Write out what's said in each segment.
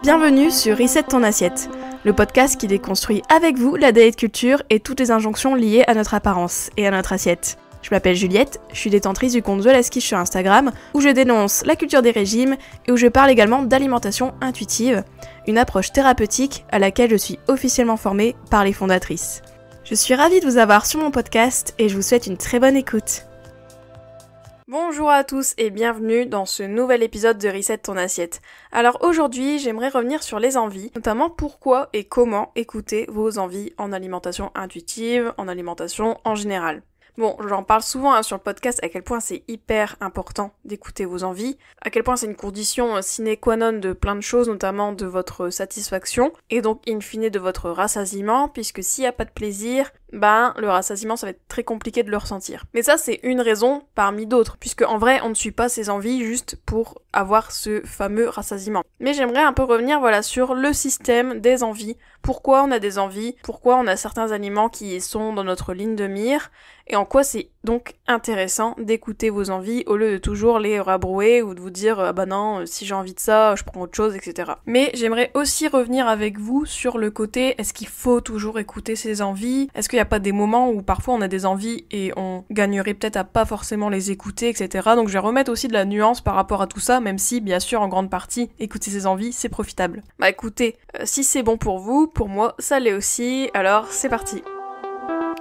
Bienvenue sur Reset ton assiette, le podcast qui déconstruit avec vous la diet culture et toutes les injonctions liées à notre apparence et à notre assiette. Je m'appelle Juliette, je suis détentrice du compte The Last Quiche sur Instagram, où je dénonce la culture des régimes et où je parle également d'alimentation intuitive, une approche thérapeutique à laquelle je suis officiellement formée par les fondatrices. Je suis ravie de vous avoir sur mon podcast et je vous souhaite une très bonne écoute. Bonjour à tous et bienvenue dans ce nouvel épisode de Reset ton assiette. Alors aujourd'hui, j'aimerais revenir sur les envies, notamment pourquoi et comment écouter vos envies en alimentation intuitive, en alimentation en général. Bon, j'en parle souvent sur le podcast à quel point c'est hyper important d'écouter vos envies, à quel point c'est une condition sine qua non de plein de choses, notamment de votre satisfaction, et donc in fine de votre rassasiement, puisque s'il n'y a pas de plaisir, le rassasiement ça va être très compliqué de le ressentir. Mais ça c'est une raison parmi d'autres, puisque en vrai on ne suit pas ses envies juste pour avoir ce fameux rassasiement. Mais j'aimerais un peu revenir sur le système des envies, pourquoi on a des envies, pourquoi on a certains aliments qui sont dans notre ligne de mire, et en quoi c'est donc intéressant d'écouter vos envies au lieu de toujours les rabrouer ou de vous dire « Ah bah non, si j'ai envie de ça, je prends autre chose, etc. » Mais j'aimerais aussi revenir avec vous sur le côté, est-ce qu'il faut toujours écouter ses envies ? Est-ce qu'il n'y a pas des moments où parfois on a des envies et on gagnerait peut-être à pas forcément les écouter, etc. Donc je vais remettre aussi de la nuance par rapport à tout ça, même si bien sûr en grande partie, écouter ses envies, c'est profitable. Bah écoutez, si c'est bon pour vous, pour moi ça l'est aussi, alors c'est parti.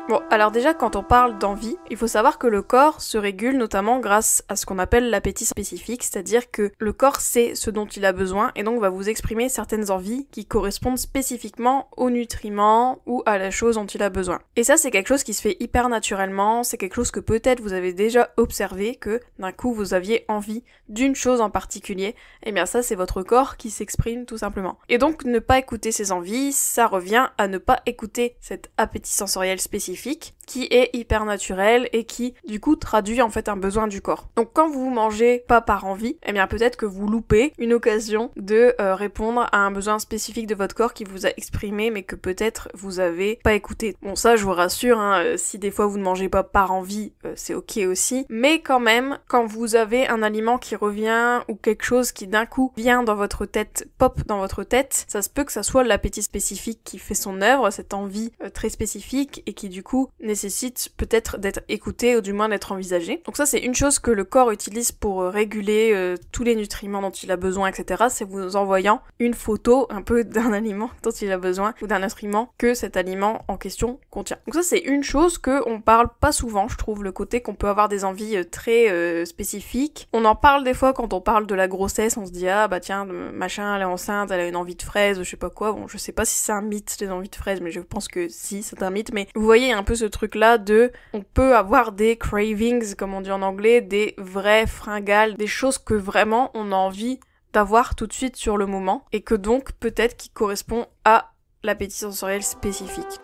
Bon, alors déjà, quand on parle d'envie, il faut savoir que le corps se régule notamment grâce à ce qu'on appelle l'appétit spécifique, c'est-à-dire que le corps sait ce dont il a besoin et donc va vous exprimer certaines envies qui correspondent spécifiquement aux nutriments ou à la chose dont il a besoin. Et ça, c'est quelque chose qui se fait hyper naturellement, c'est quelque chose que peut-être vous avez déjà observé, que d'un coup vous aviez envie d'une chose en particulier, et bien ça, c'est votre corps qui s'exprime tout simplement. Et donc, ne pas écouter ses envies, ça revient à ne pas écouter cet appétit sensoriel spécifique, qui est hyper naturel et qui du coup traduit en fait un besoin du corps. Donc quand vous mangez pas par envie, eh bien peut-être que vous loupez une occasion de répondre à un besoin spécifique de votre corps qui vous a exprimé mais que peut-être vous avez pas écouté. Bon ça je vous rassure, si des fois vous ne mangez pas par envie, c'est ok aussi, mais quand même quand vous avez un aliment qui revient ou quelque chose qui d'un coup vient dans votre tête, pop dans votre tête, ça se peut que ça soit l'appétit spécifique qui fait son œuvre, cette envie très spécifique et qui du coup nécessite peut-être d'être écouté ou du moins d'être envisagé. Donc ça c'est une chose que le corps utilise pour réguler tous les nutriments dont il a besoin, etc. C'est vous envoyant une photo un peu d'un aliment dont il a besoin ou d'un nutriment que cet aliment en question contient. Donc ça c'est une chose que on parle pas souvent, je trouve, le côté qu'on peut avoir des envies très spécifiques. On en parle des fois quand on parle de la grossesse, on se dit ah bah tiens machin elle est enceinte, elle a une envie de fraise, je sais pas quoi. Bon je sais pas si c'est un mythe les envies de fraises, mais je pense que si c'est un mythe. Mais vous voyez un peu ce truc-là de on peut avoir des cravings, comme on dit en anglais, des vrais fringales, des choses que vraiment on a envie d'avoir tout de suite sur le moment, et que donc peut-être qui correspond à l'appétit sensoriel spécifique.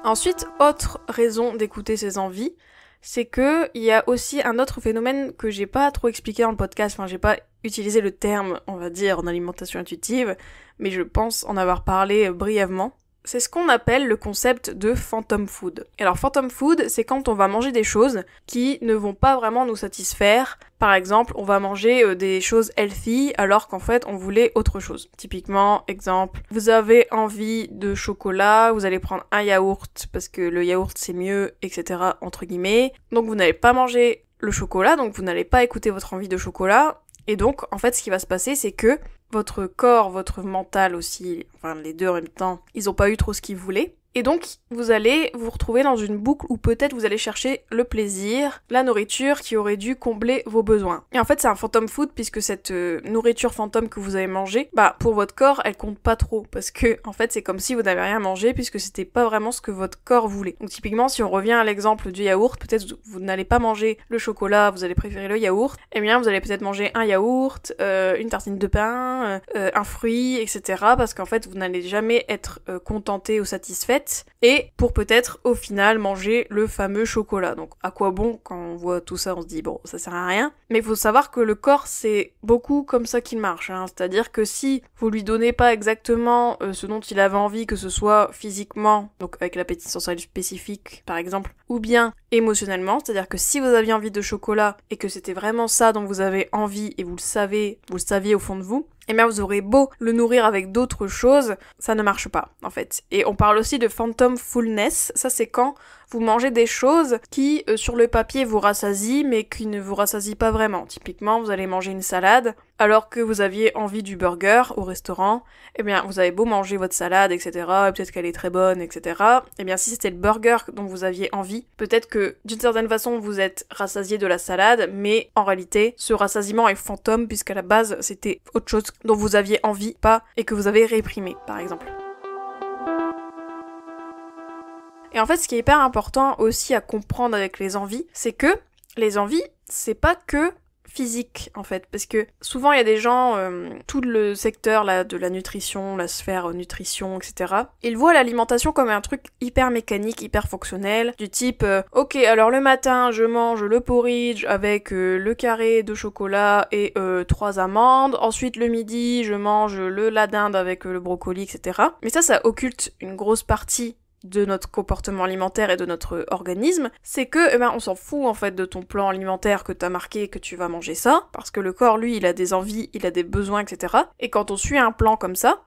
Ensuite, autre raison d'écouter ses envies, c'est que il y a aussi un autre phénomène que j'ai pas trop expliqué dans le podcast, j'ai pas utilisé le terme, on va dire, en alimentation intuitive, mais je pense en avoir parlé brièvement. C'est ce qu'on appelle le concept de phantom food. Et alors phantom food, c'est quand on va manger des choses qui ne vont pas vraiment nous satisfaire. Par exemple, on va manger des choses healthy alors qu'en fait on voulait autre chose. Typiquement, exemple, vous avez envie de chocolat, vous allez prendre un yaourt parce que le yaourt c'est mieux, etc. entre guillemets. Donc vous n'allez pas manger le chocolat, donc vous n'allez pas écouter votre envie de chocolat. Et donc, en fait, ce qui va se passer, c'est que votre corps, votre mental aussi, les deux en même temps, ils ont pas eu trop ce qu'ils voulaient. Et donc, vous allez vous retrouver dans une boucle où peut-être vous allez chercher le plaisir, la nourriture qui aurait dû combler vos besoins. Et en fait, c'est un phantom food puisque cette nourriture fantôme que vous avez mangée, pour votre corps, elle compte pas trop. Parce que, en fait, c'est comme si vous n'avez rien mangé puisque c'était pas vraiment ce que votre corps voulait. Donc, typiquement, si on revient à l'exemple du yaourt, peut-être vous n'allez pas manger le chocolat, vous allez préférer le yaourt. Eh bien, vous allez peut-être manger un yaourt, une tartine de pain, un fruit, etc. Parce qu'en fait, vous n'allez jamais être contenté ou satisfaite l'assiette, et pour peut-être au final manger le fameux chocolat. Donc à quoi bon quand on voit tout ça, on se dit bon, ça sert à rien. Mais il faut savoir que le corps, c'est beaucoup comme ça qu'il marche, hein. C'est-à-dire que si vous lui donnez pas exactement ce dont il avait envie, que ce soit physiquement, donc avec l'appétit sensoriel spécifique par exemple, ou bien émotionnellement, c'est-à-dire que si vous aviez envie de chocolat et que c'était vraiment ça dont vous avez envie et vous le saviez au fond de vous, eh bien vous aurez beau le nourrir avec d'autres choses, ça ne marche pas en fait. Et on parle aussi de phantom fullness, ça c'est quand vous mangez des choses qui sur le papier vous rassasient mais qui ne vous rassasient pas vraiment. Typiquement vous allez manger une salade alors que vous aviez envie du burger au restaurant, eh bien vous avez beau manger votre salade etc, et peut-être qu'elle est très bonne etc, eh bien si c'était le burger dont vous aviez envie, peut-être que d'une certaine façon vous êtes rassasié de la salade, mais en réalité ce rassasiement est fantôme puisqu'à la base c'était autre chose dont vous aviez envie, pas, et que vous avez réprimé par exemple. Et en fait, ce qui est hyper important aussi à comprendre avec les envies, c'est que les envies, c'est pas que physique en fait, parce que souvent il y a des gens, tout le secteur là de la nutrition, la sphère nutrition, etc. Ils voient l'alimentation comme un truc hyper mécanique, hyper fonctionnel, du type ok alors le matin je mange le porridge avec le carré de chocolat et 3 amandes, ensuite le midi je mange la dinde avec le brocoli, etc. Mais ça occulte une grosse partie de notre comportement alimentaire et de notre organisme, c'est que, on s'en fout en fait de ton plan alimentaire que t'as marqué que tu vas manger ça, parce que le corps, lui, il a des envies, il a des besoins, etc. Et quand on suit un plan comme ça,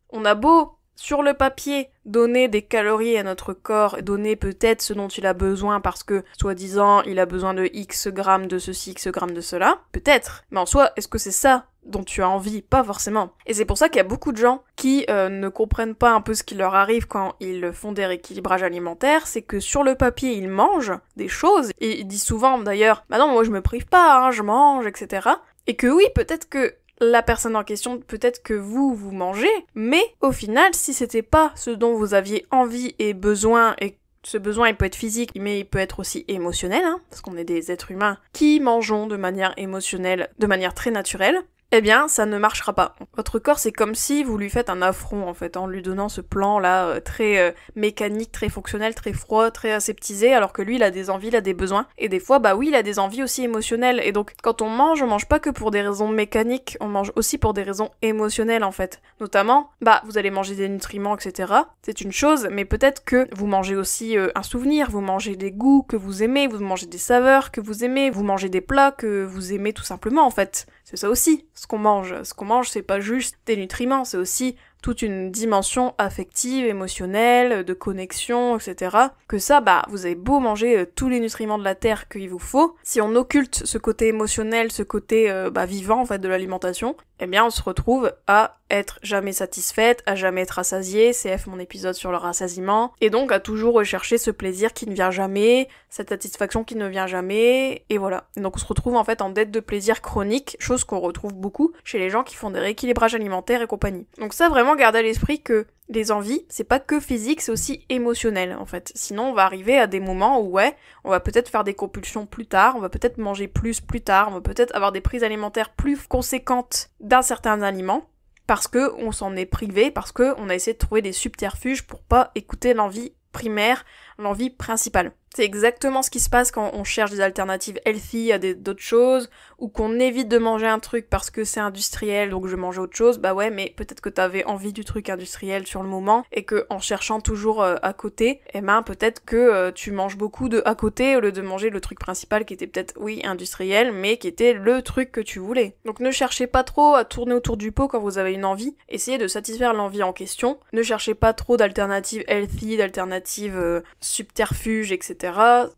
on a beau, sur le papier, donner des calories à notre corps, donner peut-être ce dont il a besoin parce que, soi-disant, il a besoin de X grammes de ceci, X grammes de cela, peut-être. Mais en soi, est-ce que c'est ça dont tu as envie? Pas forcément. Et c'est pour ça qu'il y a beaucoup de gens qui ne comprennent pas un peu ce qui leur arrive quand ils font des rééquilibrages alimentaires, c'est que sur le papier, ils mangent des choses, et ils disent souvent d'ailleurs, bah non, moi je me prive pas, hein, je mange, etc. Et que oui, peut-être que la personne en question, peut-être que vous mangez, mais au final, si c'était pas ce dont vous aviez envie et besoin, et ce besoin il peut être physique, mais il peut être aussi émotionnel, hein, parce qu'on est des êtres humains qui mangeons de manière émotionnelle, de manière très naturelle, eh bien, ça ne marchera pas. Votre corps, c'est comme si vous lui faites un affront, en fait, en lui donnant ce plan-là, très mécanique, très fonctionnel, très froid, très aseptisé, alors que lui, il a des envies, il a des besoins. Et des fois, bah oui, il a des envies aussi émotionnelles. Et donc, quand on mange pas que pour des raisons mécaniques, on mange aussi pour des raisons émotionnelles, en fait. Notamment, vous allez manger des nutriments, etc. C'est une chose, mais peut-être que vous mangez aussi un souvenir, vous mangez des goûts que vous aimez, vous mangez des saveurs que vous aimez, vous mangez des plats que vous aimez tout simplement, en fait. C'est ça aussi, ce qu'on mange. Ce qu'on mange, c'est pas juste des nutriments, c'est aussi toute une dimension affective, émotionnelle, de connexion, etc. Que ça, vous avez beau manger tous les nutriments de la terre qu'il vous faut, si on occulte ce côté émotionnel, ce côté vivant en fait de l'alimentation, eh bien on se retrouve à être jamais satisfaite, à jamais être rassasiée, CF mon épisode sur le rassasiement, et donc à toujours rechercher ce plaisir qui ne vient jamais, cette satisfaction qui ne vient jamais, et voilà. Et donc on se retrouve en fait en dette de plaisir chronique, chose qu'on retrouve beaucoup chez les gens qui font des rééquilibrages alimentaires et compagnie. Donc ça vraiment garder à l'esprit que les envies, c'est pas que physique, c'est aussi émotionnel en fait. Sinon on va arriver à des moments où on va peut-être faire des compulsions plus tard, on va peut-être manger plus tard, on va peut-être avoir des prises alimentaires plus conséquentes d'un certain aliment, parce que on s'en est privé, parce que on a essayé de trouver des subterfuges pour pas écouter l'envie primaire, l'envie principale. C'est exactement ce qui se passe quand on cherche des alternatives healthy à d'autres choses, ou qu'on évite de manger un truc parce que c'est industriel, donc je mange autre chose. Mais peut-être que t'avais envie du truc industriel sur le moment, et que en cherchant toujours à côté, peut-être que tu manges beaucoup de à côté au lieu de manger le truc principal qui était peut-être, oui, industriel, mais qui était le truc que tu voulais. Donc ne cherchez pas trop à tourner autour du pot quand vous avez une envie, essayez de satisfaire l'envie en question, ne cherchez pas trop d'alternatives healthy, d'alternatives subterfuges, etc.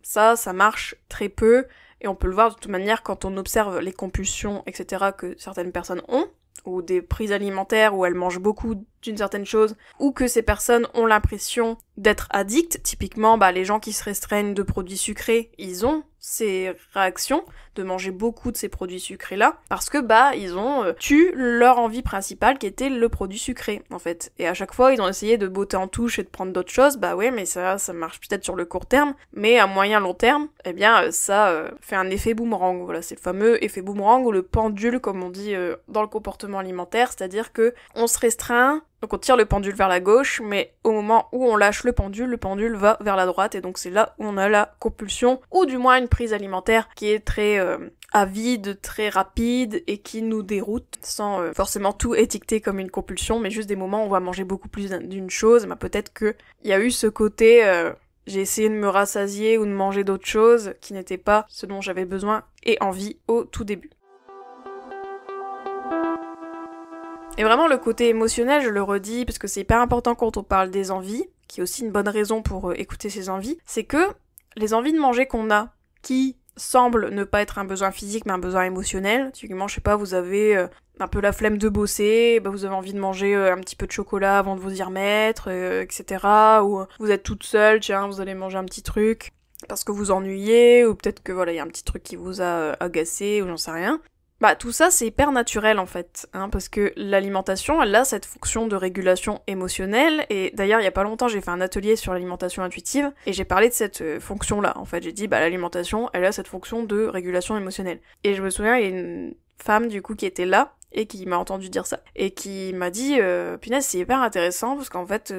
Ça marche très peu, et on peut le voir de toute manière quand on observe les compulsions, etc. que certaines personnes ont, ou des prises alimentaires où elles mangent beaucoup d'une certaine chose, ou que ces personnes ont l'impression d'être addicts. Typiquement, les gens qui se restreignent de produits sucrés, ils ont ces réactions de manger beaucoup de ces produits sucrés-là, parce que ils ont tué leur envie principale qui était le produit sucré, en fait. Et à chaque fois, ils ont essayé de botter en touche et de prendre d'autres choses, mais ça marche peut-être sur le court terme, mais à moyen long terme, ça fait un effet boomerang. Voilà, c'est le fameux effet boomerang ou le pendule, comme on dit dans le comportement alimentaire, c'est-à-dire que on se restreint, Donc on tire le pendule vers la gauche, mais au moment où on lâche le pendule va vers la droite, et donc c'est là où on a la compulsion, ou du moins une prise alimentaire qui est très avide, très rapide, et qui nous déroute, sans forcément tout étiqueter comme une compulsion, mais juste des moments où on va manger beaucoup plus d'une chose. Peut-être qu'il y a eu ce côté... j'ai essayé de me rassasier ou de manger d'autres choses qui n'étaient pas ce dont j'avais besoin et envie au tout début. Et vraiment le côté émotionnel, je le redis, parce que c'est hyper important quand on parle des envies, qui est aussi une bonne raison pour écouter ses envies, c'est que les envies de manger qu'on a, qui semblent ne pas être un besoin physique mais un besoin émotionnel, typiquement je sais pas, vous avez un peu la flemme de bosser, vous avez envie de manger un petit peu de chocolat avant de vous y remettre, etc. Ou vous êtes toute seule, tiens, vous allez manger un petit truc parce que vous ennuyez, ou peut-être que voilà, il y a un petit truc qui vous a agacé, ou j'en sais rien. Tout ça c'est hyper naturel en fait, parce que l'alimentation, elle a cette fonction de régulation émotionnelle, et d'ailleurs il y a pas longtemps j'ai fait un atelier sur l'alimentation intuitive, et j'ai parlé de cette fonction-là, en fait, j'ai dit l'alimentation, elle a cette fonction de régulation émotionnelle. Et je me souviens, il y a une femme du coup qui était là, et qui m'a entendu dire ça, et qui m'a dit punaise c'est hyper intéressant, parce qu'en fait,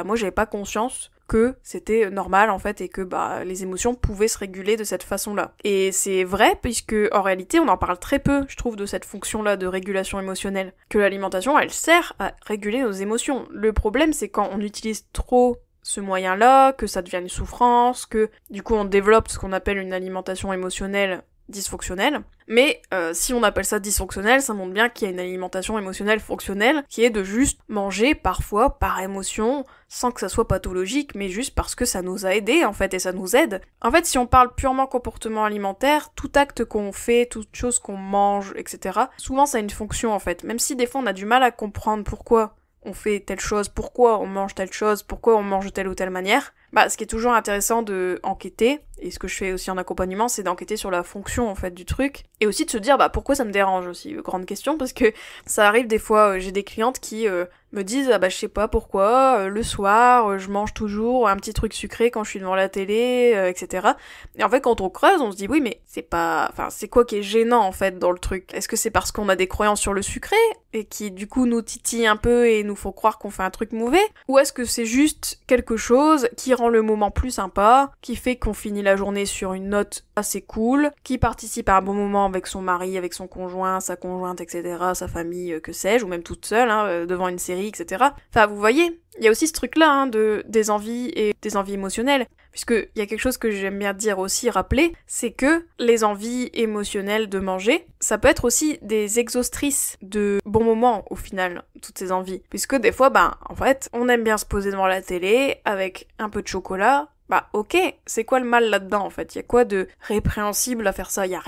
moi j'avais pas conscience que c'était normal en fait, et que les émotions pouvaient se réguler de cette façon-là. Et c'est vrai, puisque en réalité on en parle très peu, je trouve, de cette fonction-là de régulation émotionnelle, que l'alimentation elle sert à réguler nos émotions. Le problème c'est quand on utilise trop ce moyen-là, que ça devient une souffrance, que du coup on développe ce qu'on appelle une alimentation émotionnelle dysfonctionnelle. Mais si on appelle ça dysfonctionnel, ça montre bien qu'il y a une alimentation émotionnelle fonctionnelle, qui est de juste manger parfois par émotion, sans que ça soit pathologique, mais juste parce que ça nous a aidés en fait, et ça nous aide. En fait, si on parle purement comportement alimentaire, tout acte qu'on fait, toute chose qu'on mange, etc., souvent ça a une fonction en fait, même si des fois on a du mal à comprendre pourquoi on fait telle chose, pourquoi on mange telle chose, pourquoi on mange de telle ou telle manière. Ce qui est toujours intéressant de enquêter, et ce que je fais aussi en accompagnement, c'est d'enquêter sur la fonction en fait du truc, et aussi de se dire pourquoi ça me dérange aussi, grande question, parce que ça arrive des fois, j'ai des clientes qui me disent je sais pas pourquoi, le soir, je mange toujours un petit truc sucré quand je suis devant la télé, etc. Et en fait quand on creuse, on se dit oui mais c'est quoi qui est gênant en fait dans le truc? Est-ce que c'est parce qu'on a des croyances sur le sucré, et qui du coup nous titillent un peu et nous font croire qu'on fait un truc mauvais? Ou est-ce que c'est juste quelque chose qui rend le moment plus sympa, qui fait qu'on finit la journée sur une note assez cool, qui participe à un bon moment avec son mari, avec son conjoint, sa conjointe, etc., sa famille, que sais-je, ou même toute seule, devant une série, etc. Vous voyez, il y a aussi ce truc-là, des envies et des envies émotionnelles, puisque il y a quelque chose que j'aime bien dire aussi, rappeler, c'est que les envies émotionnelles de manger, ça peut être aussi des exhaustrices de bons moments, au final, toutes ces envies. Puisque des fois, en fait, on aime bien se poser devant la télé, avec un peu de chocolat. Ok, c'est quoi le mal là-dedans en fait? Y a quoi de répréhensible à faire ça? Y a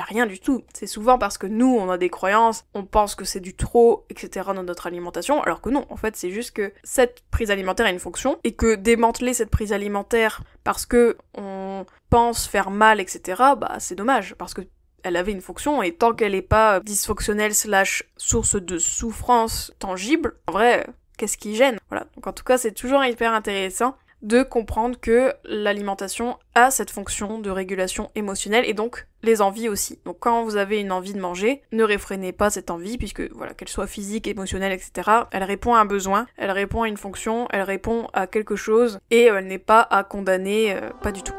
rien du tout. C'est souvent parce que nous, on a des croyances, on pense que c'est du trop, etc. dans notre alimentation, alors que non, en fait, c'est juste que cette prise alimentaire a une fonction, et que démanteler cette prise alimentaire parce que on pense faire mal, etc., c'est dommage, parce que elle avait une fonction, et tant qu'elle est pas dysfonctionnelle / source de souffrance tangible, en vrai, qu'est-ce qui gêne? Voilà. Donc en tout cas, c'est toujours hyper intéressant de comprendre que l'alimentation a cette fonction de régulation émotionnelle, et donc les envies aussi. Donc quand vous avez une envie de manger, ne réfrénez pas cette envie, puisque voilà, qu'elle soit physique, émotionnelle, etc., elle répond à un besoin, elle répond à une fonction, elle répond à quelque chose, et elle n'est pas à condamner, pas du tout.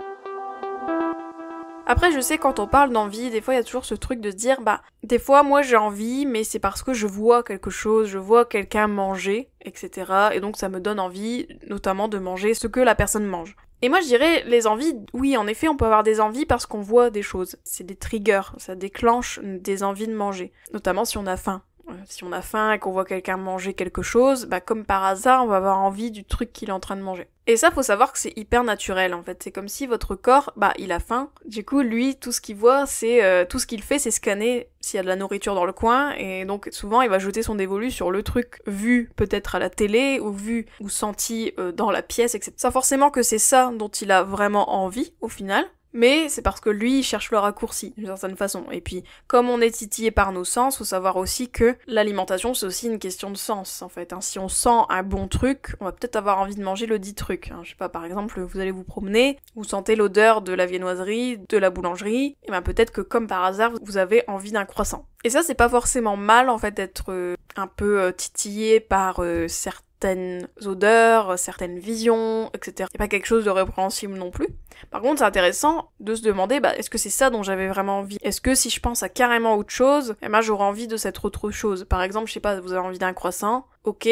Après, je sais, quand on parle d'envie, des fois il y a toujours ce truc de se dire, des fois moi j'ai envie, mais c'est parce que je vois quelque chose, je vois quelqu'un manger, etc. Et donc ça me donne envie, notamment de manger ce que la personne mange. Et moi je dirais, les envies, oui en effet on peut avoir des envies parce qu'on voit des choses. C'est des triggers, ça déclenche des envies de manger. Notamment si on a faim. Si on a faim et qu'on voit quelqu'un manger quelque chose, comme par hasard, on va avoir envie du truc qu'il est en train de manger. Et ça, faut savoir que c'est hyper naturel, en fait. C'est comme si votre corps, il a faim. Du coup, lui, tout ce qu'il voit, tout ce qu'il fait, c'est scanner s'il y a de la nourriture dans le coin. Et donc, souvent, il va jeter son dévolu sur le truc vu peut-être à la télé, ou vu ou senti dans la pièce, etc. Sans forcément que c'est ça dont il a vraiment envie, au final. mais c'est parce que lui il cherche le raccourci d'une certaine façon. Et puis comme on est titillé par nos sens, faut savoir aussi que l'alimentation c'est aussi une question de sens en fait. Si on sent un bon truc, on va peut-être avoir envie de manger le dit truc. Je sais pas, par exemple vous allez vous promener, vous sentez l'odeur de la viennoiserie, de la boulangerie, et ben peut-être que comme par hasard vous avez envie d'un croissant. Et ça c'est pas forcément mal en fait d'être un peu titillé par certaines odeurs, certaines visions, etc. C'est pas quelque chose de répréhensible non plus. Par contre, c'est intéressant de se demander, est-ce que c'est ça dont j'avais vraiment envie? Est-ce que si je pense à carrément autre chose, j'aurais envie de cette autre chose? Par exemple, je sais pas, vous avez envie d'un croissant, ok,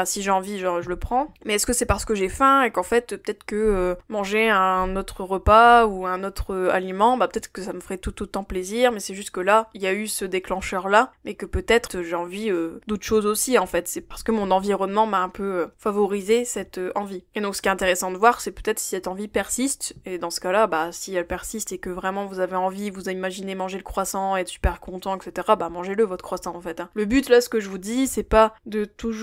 si j'ai envie, je le prends. Mais est-ce que c'est parce que j'ai faim et qu'en fait, peut-être que manger un autre repas ou un autre aliment, peut-être que ça me ferait tout autant plaisir, mais c'est juste que là, il y a eu ce déclencheur-là, mais que peut-être j'ai envie d'autres choses aussi, en fait. C'est parce que mon environnement m'a un peu favorisé cette envie. Et donc, ce qui est intéressant de voir, c'est peut-être si cette envie persiste, et dans ce cas-là, si elle persiste et que vraiment vous avez envie, vous imaginez manger le croissant, être super content, etc., mangez-le, votre croissant, en fait. Le but, là, ce que je vous dis, c'est pas de toujours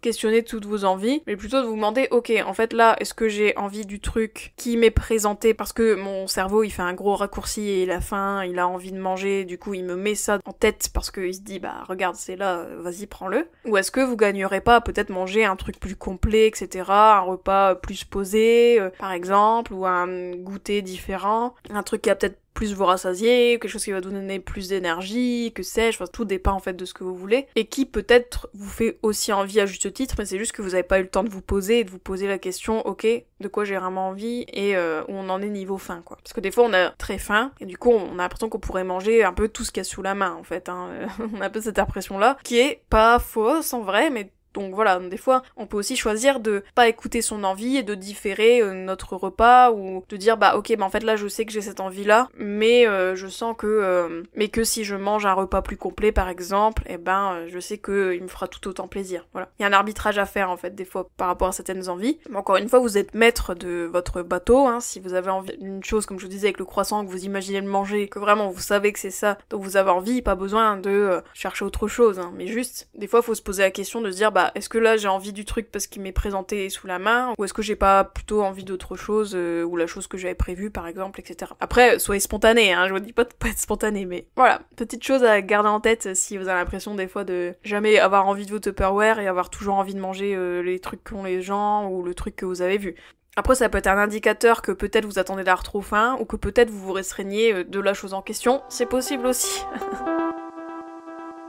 questionner toutes vos envies, mais plutôt de vous demander, ok, en fait là, est-ce que j'ai envie du truc qui m'est présenté parce que mon cerveau il fait un gros raccourci et il a faim, il a envie de manger, du coup il me met ça en tête parce qu'il se dit regarde c'est là, vas-y prends-le. Ou est-ce que vous gagnerez pas à peut-être manger un truc plus complet, etc., un repas plus posé par exemple, ou un goûter différent, un truc qui a peut-être plus vous rassasier, quelque chose qui va vous donner plus d'énergie, que sais-je, tout dépend en fait de ce que vous voulez, et qui peut-être vous fait aussi envie à juste titre, mais c'est juste que vous avez pas eu le temps de vous poser et de vous poser la question, ok, de quoi j'ai vraiment envie, et où on en est niveau faim, quoi. Parce que des fois on a très faim, et du coup on a l'impression qu'on pourrait manger un peu tout ce qu'il y a sous la main, en fait, on a un peu cette impression-là, qui est pas fausse en vrai, mais donc voilà, des fois, on peut aussi choisir de pas écouter son envie et de différer notre repas, ou de dire ok, en fait là je sais que j'ai cette envie-là, mais je sens que si je mange un repas plus complet par exemple, je sais que il me fera tout autant plaisir. Voilà. Il y a un arbitrage à faire en fait des fois par rapport à certaines envies. Mais encore une fois, vous êtes maître de votre bateau, si vous avez envie d'une chose comme je vous disais avec le croissant, que vous imaginez le manger, que vraiment vous savez que c'est ça dont vous avez envie, pas besoin de chercher autre chose, mais juste des fois faut se poser la question de se dire est-ce que là j'ai envie du truc parce qu'il m'est présenté sous la main, ou est-ce que j'ai pas plutôt envie d'autre chose, ou la chose que j'avais prévue par exemple, etc. Après, soyez spontané, je vous dis pas de pas être spontané, mais voilà, petite chose à garder en tête si vous avez l'impression des fois de jamais avoir envie de vos Tupperware et avoir toujours envie de manger les trucs qu'ont les gens, ou le truc que vous avez vu. Après, ça peut être un indicateur que peut-être vous attendez d'avoir trop faim, ou que peut-être vous vous restreignez de la chose en question, c'est possible aussi.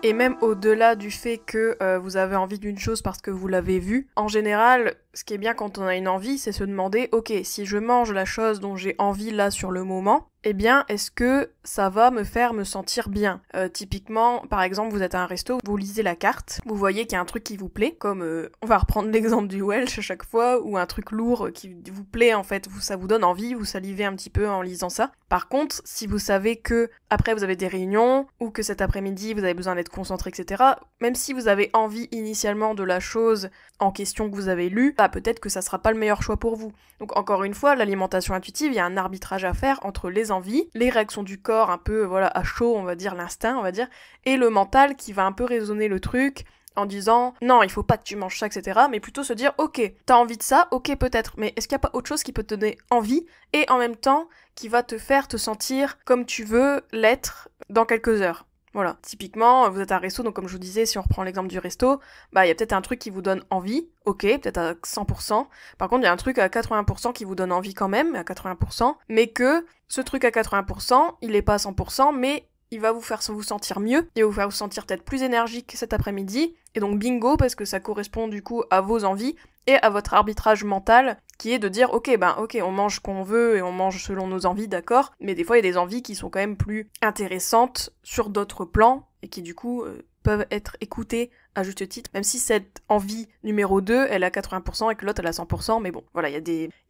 Et même au-delà du fait que vous avez envie d'une chose parce que vous l'avez vue, en général, ce qui est bien quand on a une envie, c'est se demander, ok, si je mange la chose dont j'ai envie là sur le moment, est-ce que ça va me faire me sentir bien? Typiquement, par exemple, vous êtes à un resto, vous lisez la carte, vous voyez qu'il y a un truc qui vous plaît, comme, on va reprendre l'exemple du Welsh à chaque fois, ou un truc lourd qui vous plaît, en fait, ça vous donne envie, vous salivez un petit peu en lisant ça. Par contre, si vous savez que après vous avez des réunions, ou que cet après-midi vous avez besoin d'être concentré, etc., même si vous avez envie initialement de la chose en question que vous avez lue, peut-être que ça sera pas le meilleur choix pour vous. Donc encore une fois, l'alimentation intuitive, il y a un arbitrage à faire entre les envies, les réactions du corps un peu à chaud, on va dire, l'instinct, on va dire, et le mental qui va un peu raisonner le truc en disant non, il faut pas que tu manges ça, etc., mais plutôt se dire ok, t'as envie de ça, ok peut-être, mais est-ce qu'il y a pas autre chose qui peut te donner envie et en même temps qui va te faire te sentir comme tu veux l'être dans quelques heures? Voilà, typiquement, vous êtes à un resto, donc comme je vous disais, si on reprend l'exemple du resto, il y a peut-être un truc qui vous donne envie, ok, peut-être à 100%, par contre il y a un truc à 80% qui vous donne envie quand même, à 80%, mais que ce truc à 80%, il est pas à 100%, mais il va vous faire vous sentir mieux, il va vous faire vous sentir peut-être plus énergique cet après-midi, et donc bingo, parce que ça correspond du coup à vos envies, et à votre arbitrage mental, qui est de dire ok, on mange ce qu'on veut, et on mange selon nos envies, d'accord, mais des fois il y a des envies qui sont quand même plus intéressantes sur d'autres plans, et qui du coup peuvent être écoutées à juste titre, même si cette envie numéro 2, elle a 80% et que l'autre elle a 100%, mais bon, voilà, il y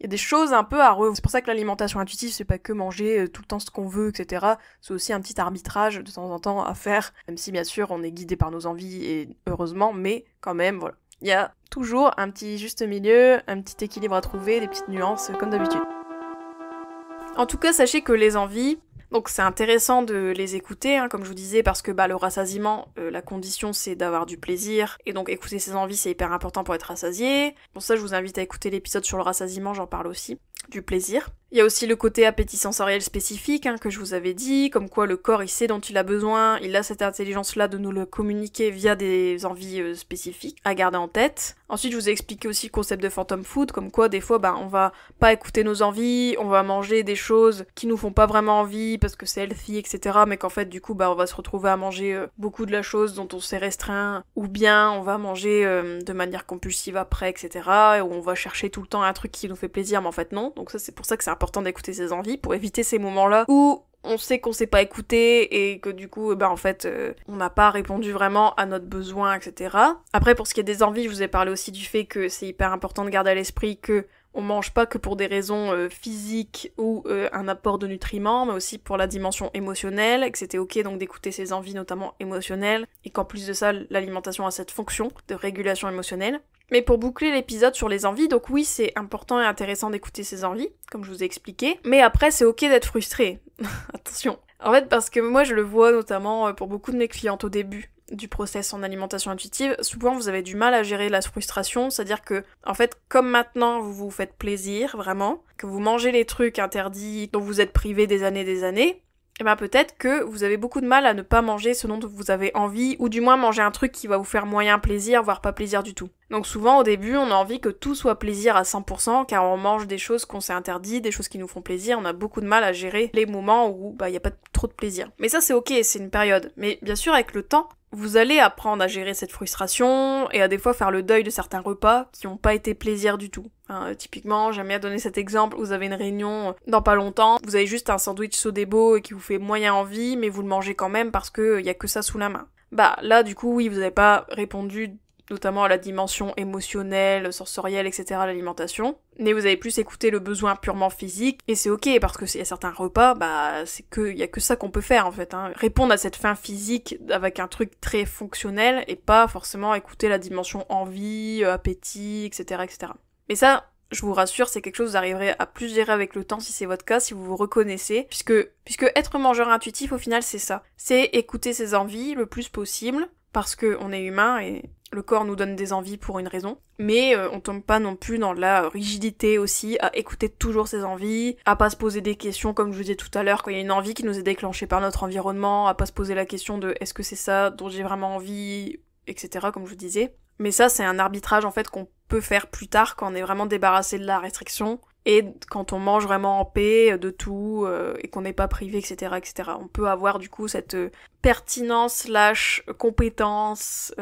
a des choses un peu à revoir. C'est pour ça que l'alimentation intuitive, c'est pas que manger tout le temps ce qu'on veut, etc. C'est aussi un petit arbitrage de temps en temps à faire, même si bien sûr on est guidé par nos envies, et heureusement, mais quand même, voilà. Il y a toujours un petit juste milieu, un petit équilibre à trouver, des petites nuances, comme d'habitude. En tout cas, sachez que les envies, donc c'est intéressant de les écouter, comme je vous disais, parce que le rassasiement, la condition c'est d'avoir du plaisir, et donc écouter ses envies c'est hyper important pour être rassasié. Pour ça je vous invite à écouter l'épisode sur le rassasiement, j'en parle aussi. du plaisir. Il y a aussi le côté appétit sensoriel spécifique que je vous avais dit, comme quoi le corps il sait dont il a besoin, il a cette intelligence-là de nous le communiquer via des envies spécifiques à garder en tête. Ensuite je vous ai expliqué aussi le concept de phantom food, comme quoi des fois on va pas écouter nos envies, on va manger des choses qui nous font pas vraiment envie parce que c'est healthy, etc. Mais qu'en fait du coup on va se retrouver à manger beaucoup de la chose dont on s'est restreint, ou bien on va manger de manière compulsive après, etc. Ou on va chercher tout le temps un truc qui nous fait plaisir, mais en fait non. Donc ça c'est pour ça que c'est important d'écouter ses envies, pour éviter ces moments-là où on sait qu'on s'est pas écouté et que du coup, on n'a pas répondu vraiment à notre besoin, etc. Après, pour ce qui est des envies, je vous ai parlé aussi du fait que c'est hyper important de garder à l'esprit que on mange pas que pour des raisons physiques ou un apport de nutriments, mais aussi pour la dimension émotionnelle, et que c'était ok donc d'écouter ses envies notamment émotionnelles, et qu'en plus de ça, l'alimentation a cette fonction de régulation émotionnelle. Mais pour boucler l'épisode sur les envies, donc oui, c'est important et intéressant d'écouter ses envies, comme je vous ai expliqué, mais après c'est ok d'être frustré. Attention. En fait, parce que moi je le vois notamment pour beaucoup de mes clientes au début du process en alimentation intuitive, souvent vous avez du mal à gérer la frustration, c'est-à-dire que, en fait, comme maintenant vous vous faites plaisir, vraiment, que vous mangez les trucs interdits dont vous êtes privé des années, et peut-être que vous avez beaucoup de mal à ne pas manger ce dont vous avez envie, ou du moins manger un truc qui va vous faire moyen plaisir, voire pas plaisir du tout. Donc souvent au début on a envie que tout soit plaisir à 100%, car on mange des choses qu'on s'est interdit, des choses qui nous font plaisir, on a beaucoup de mal à gérer les moments où y a pas trop de plaisir. Mais ça c'est ok, c'est une période. Mais bien sûr avec le temps, vous allez apprendre à gérer cette frustration et à des fois faire le deuil de certains repas qui n'ont pas été plaisir du tout. Typiquement, j'aime bien donner cet exemple, vous avez une réunion dans pas longtemps, vous avez juste un sandwich Sodebo qui vous fait moyen envie, mais vous le mangez quand même parce que y a que ça sous la main. Là du coup oui, vous n'avez pas répondu notamment à la dimension émotionnelle, sensorielle, etc. à l'alimentation, mais vous avez plus écouté le besoin purement physique, et c'est ok, parce que y a certains repas, y a que ça qu'on peut faire en fait, répondre à cette faim physique avec un truc très fonctionnel, et pas forcément écouter la dimension envie, appétit, etc., etc. Mais ça, je vous rassure, c'est quelque chose que vous arriverez à plus gérer avec le temps si c'est votre cas, si vous vous reconnaissez, puisque être mangeur intuitif, au final, c'est ça. C'est écouter ses envies le plus possible, parce que on est humain et le corps nous donne des envies pour une raison, mais on tombe pas non plus dans la rigidité aussi, à écouter toujours ses envies, à pas se poser des questions comme je vous disais tout à l'heure, quand il y a une envie qui nous est déclenchée par notre environnement, à pas se poser la question de est-ce que c'est ça dont j'ai vraiment envie, etc. comme je vous disais. Mais ça c'est un arbitrage en fait qu'on peut faire plus tard quand on est vraiment débarrassé de la restriction, et quand on mange vraiment en paix de tout, et qu'on n'est pas privé, etc., etc. On peut avoir du coup cette pertinence / compétence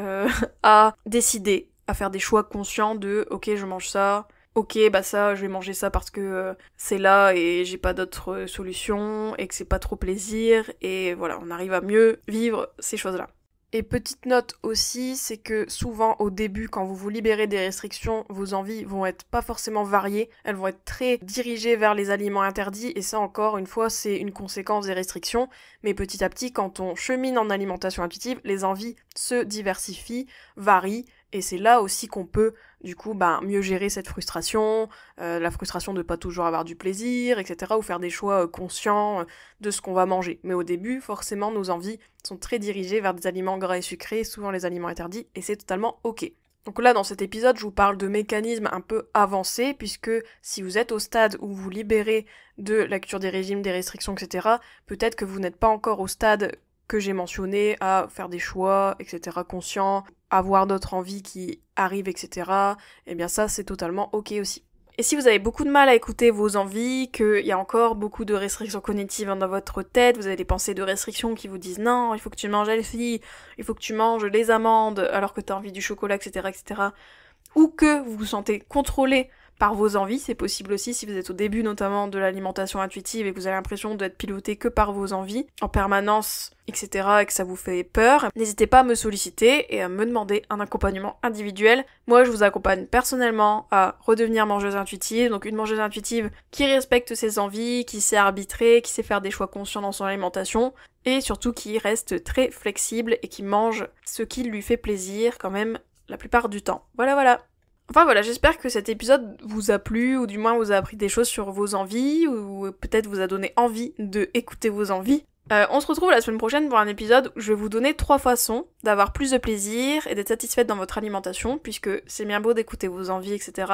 à décider, à faire des choix conscients de « ok, je mange ça », ok, ça, je vais manger ça parce que c'est là et j'ai pas d'autre solution, et que c'est pas trop plaisir, et voilà, on arrive à mieux vivre ces choses-là. Et petite note aussi, c'est que souvent au début, quand vous vous libérez des restrictions, vos envies vont être pas forcément variées, elles vont être très dirigées vers les aliments interdits, et ça encore une fois c'est une conséquence des restrictions, mais petit à petit quand on chemine en alimentation intuitive, les envies se diversifient, varient, et c'est là aussi qu'on peut du coup mieux gérer cette frustration, la frustration de pas toujours avoir du plaisir, etc. ou faire des choix conscients de ce qu'on va manger. Mais au début, forcément, nos envies sont très dirigées vers des aliments gras et sucrés, souvent les aliments interdits, et c'est totalement ok. Donc là, dans cet épisode, je vous parle de mécanismes un peu avancés, puisque si vous êtes au stade où vous libérez de la culture des régimes, des restrictions, etc., peut-être que vous n'êtes pas encore au stade que j'ai mentionné, à faire des choix, etc., conscients, avoir d'autres envies qui arrivent, etc., eh bien ça, c'est totalement ok aussi. Et si vous avez beaucoup de mal à écouter vos envies, qu'il y a encore beaucoup de restrictions cognitives dans votre tête, vous avez des pensées de restriction qui vous disent « Non, il faut que tu manges healthy, il faut que tu manges les amandes alors que t'as envie du chocolat, etc., etc. » ou que vous vous sentez contrôlé par vos envies, c'est possible aussi si vous êtes au début notamment de l'alimentation intuitive et que vous avez l'impression d'être piloté que par vos envies en permanence, etc. et que ça vous fait peur, n'hésitez pas à me solliciter et à me demander un accompagnement individuel. Moi je vous accompagne personnellement à redevenir mangeuse intuitive, donc une mangeuse intuitive qui respecte ses envies, qui sait arbitrer, qui sait faire des choix conscients dans son alimentation, et surtout qui reste très flexible et qui mange ce qui lui fait plaisir quand même la plupart du temps. Voilà. Enfin voilà, j'espère que cet épisode vous a plu, ou du moins vous a appris des choses sur vos envies, ou peut-être vous a donné envie de écouter vos envies. On se retrouve la semaine prochaine pour un épisode où je vais vous donner 3 façons d'avoir plus de plaisir et d'être satisfaite dans votre alimentation, puisque c'est bien beau d'écouter vos envies, etc.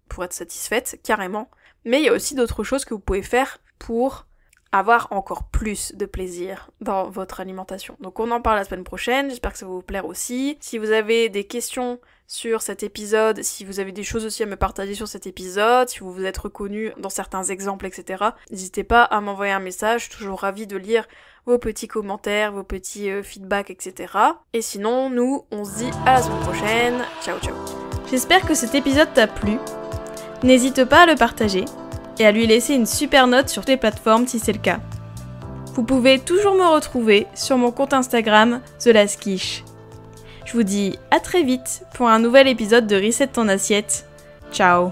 pour être satisfaite, carrément. Mais il y a aussi d'autres choses que vous pouvez faire pour avoir encore plus de plaisir dans votre alimentation. Donc on en parle la semaine prochaine, j'espère que ça va vous plaire aussi. Si vous avez des questions sur cet épisode, si vous avez des choses aussi à me partager sur cet épisode, si vous vous êtes reconnu dans certains exemples, etc., n'hésitez pas à m'envoyer un message, je suis toujours ravie de lire vos petits commentaires, vos petits feedbacks, etc. Et sinon, nous, on se dit à la semaine prochaine. Ciao, ciao. J'espère que cet épisode t'a plu. N'hésite pas à le partager et à lui laisser une super note sur toutes les plateformes si c'est le cas. Vous pouvez toujours me retrouver sur mon compte Instagram, TheLastQuiche. Je vous dis à très vite pour un nouvel épisode de Reset ton assiette. Ciao.